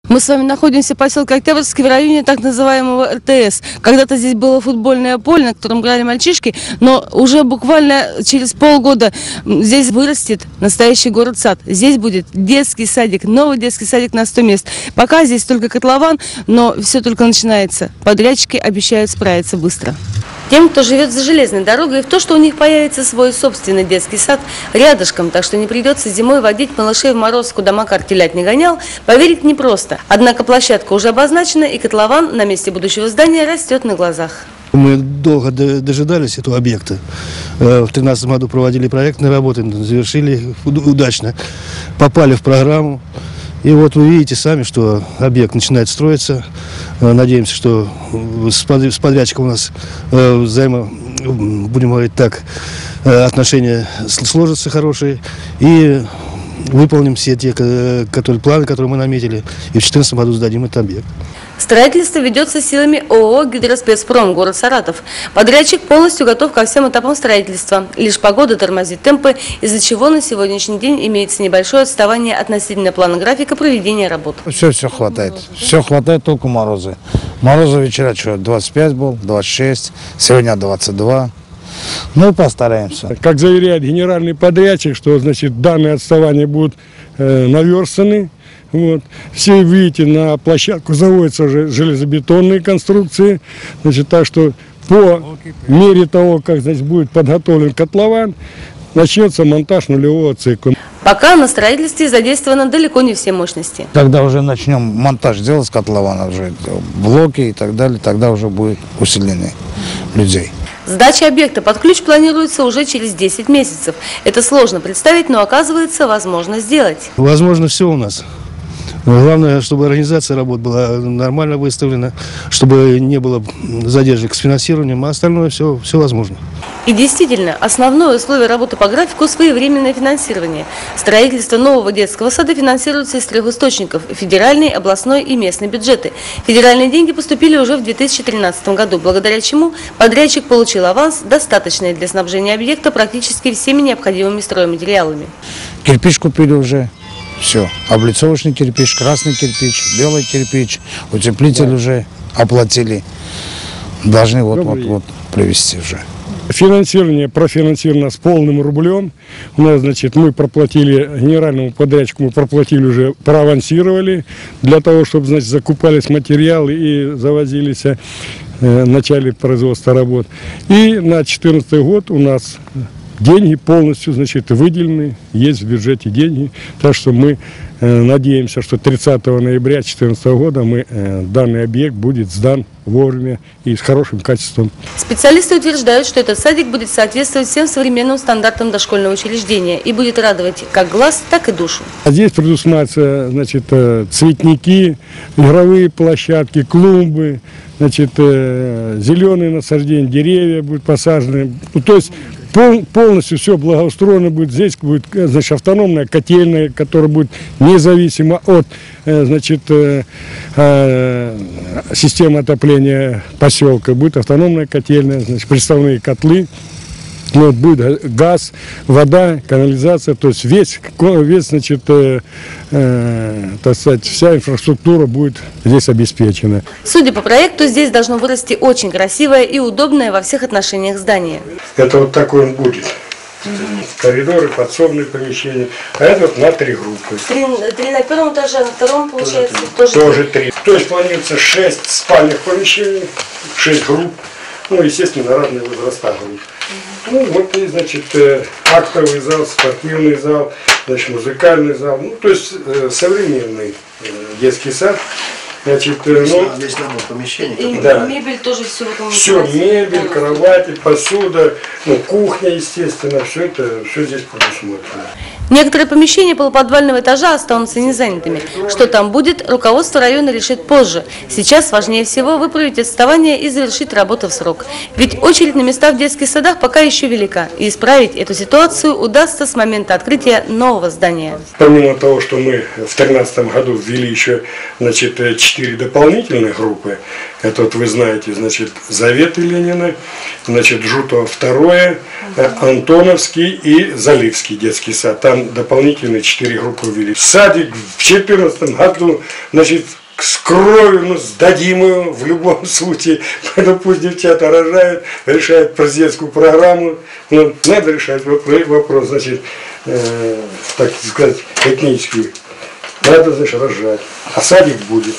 Мы с вами находимся в поселке Октябрьский в районе так называемого РТС. Когда-то здесь было футбольное поле, на котором играли мальчишки, но уже буквально через полгода здесь вырастет настоящий город-сад. Здесь будет детский садик, новый детский садик на 100 мест. Пока здесь только котлован, но все только начинается. Подрядчики обещают справиться быстро. Тем, кто живет за железной дорогой, в то, что у них появится свой собственный детский сад рядышком, так что не придется зимой водить малышей в мороз, куда Макар телят не гонял, поверить непросто. Однако площадка уже обозначена, и котлован на месте будущего здания растет на глазах. Мы долго дожидались этого объекта. В 2013 году проводили проектные работы, завершили удачно, попали в программу. И вот вы видите сами, что объект начинает строиться. Надеемся, что с подрядчиком у нас будем говорить так, отношения сложатся хорошие. И выполним все те планы, которые мы наметили. И в 2014 году сдадим этот объект. Строительство ведется силами ООО «Гидроспецпром», город Саратов. Подрядчик полностью готов ко всем этапам строительства. Лишь погода тормозит темпы, из-за чего на сегодняшний день имеется небольшое отставание относительно плана графика проведения работ. Все хватает. Все хватает, только морозы. Морозы вечера 25 был, 26, сегодня 22. Ну, постараемся. Как заверяет генеральный подрядчик, что, значит, данные отставания будут наверстаны. Вот. Все видите, на площадку заводятся уже железобетонные конструкции. Значит, так что по мере того, как, значит, будет подготовлен котлован, начнется монтаж нулевого цикла. Пока на строительстве задействованы далеко не все мощности. Когда уже начнем монтаж делать с котлована, уже блоки и так далее, тогда уже будет усиление людей. Сдача объекта под ключ планируется уже через 10 месяцев. Это сложно представить, но оказывается, возможно сделать. Возможно, все у нас. Главное, чтобы организация работ была нормально выставлена, чтобы не было задержек с финансированием, а остальное все возможно. И действительно, основное условие работы по графику – своевременное финансирование. Строительство нового детского сада финансируется из 3 источников – федеральный, областной и местный бюджеты. Федеральные деньги поступили уже в 2013 году, благодаря чему подрядчик получил аванс, достаточный для снабжения объекта практически всеми необходимыми стройматериалами. Кирпич купили уже. Все, облицовочный кирпич, красный кирпич, белый кирпич, утеплитель уже оплатили. Должны вот привезти уже. Финансирование профинансировано с полным рублем. У нас, значит, мы проплатили генеральному подрядчику, мы проплатили уже, проавансировали, для того, чтобы, значит, закупались материалы и завозились в начале производства работ. И на 2014 год у нас деньги полностью, значит, выделены, есть в бюджете деньги, так что мы надеемся, что 30 ноября 2014 года данный объект будет сдан вовремя и с хорошим качеством. Специалисты утверждают, что этот садик будет соответствовать всем современным стандартам дошкольного учреждения и будет радовать как глаз, так и душу. Здесь предусматриваются, значит, цветники, игровые площадки, клумбы, значит, зеленые насаждения, деревья будут посажены. Ну, то есть полностью все благоустроено будет. Здесь будет, значит, автономная котельная, которая будет независима от, значит, системы отопления поселка. Будет автономная котельная, значит, приставные котлы. Вот, будет газ, вода, канализация, то есть весь значит, так сказать, вся инфраструктура будет здесь обеспечена. Судя по проекту, здесь должно вырасти очень красивое и удобное во всех отношениях здание. Это вот такой он будет. Коридоры, подсобные помещения. А это вот на 3 группы. 3 на первом этаже, на втором, получается, тоже 3. То есть планируется 6 спальных помещений, 6 групп. Ну, естественно, разные возраста групп. Ну, вот и, значит, актовый зал, спортивный зал, значит, музыкальный зал. Ну, то есть современный детский сад. Значит, здесь набор помещений. И да. Мебель тоже все. Все, мебель, кровати, посуда, ну, кухня, естественно, все здесь предусмотрено. Некоторые помещения полуподвального этажа останутся незанятыми. Что там будет, руководство района решит позже. Сейчас важнее всего выправить отставание и завершить работу в срок. Ведь очередь на места в детских садах пока еще велика. И исправить эту ситуацию удастся с момента открытия нового здания. Помимо того, что мы в 2013 году ввели еще, значит, 4 дополнительных группы. Это вот вы знаете, значит, Заветы Ленина, значит, Жутова 2, Антоновский и Заливский детский сад. Там там дополнительные 4 группы ввели. Садик в 2014 году, значит, с кровью, ну, сдадим его в любом случае. Поэтому пусть девчата рожают, решают президентскую программу. Ну, надо решать вопрос, значит, так сказать, этнический. Надо, значит, рожать. А садик будет.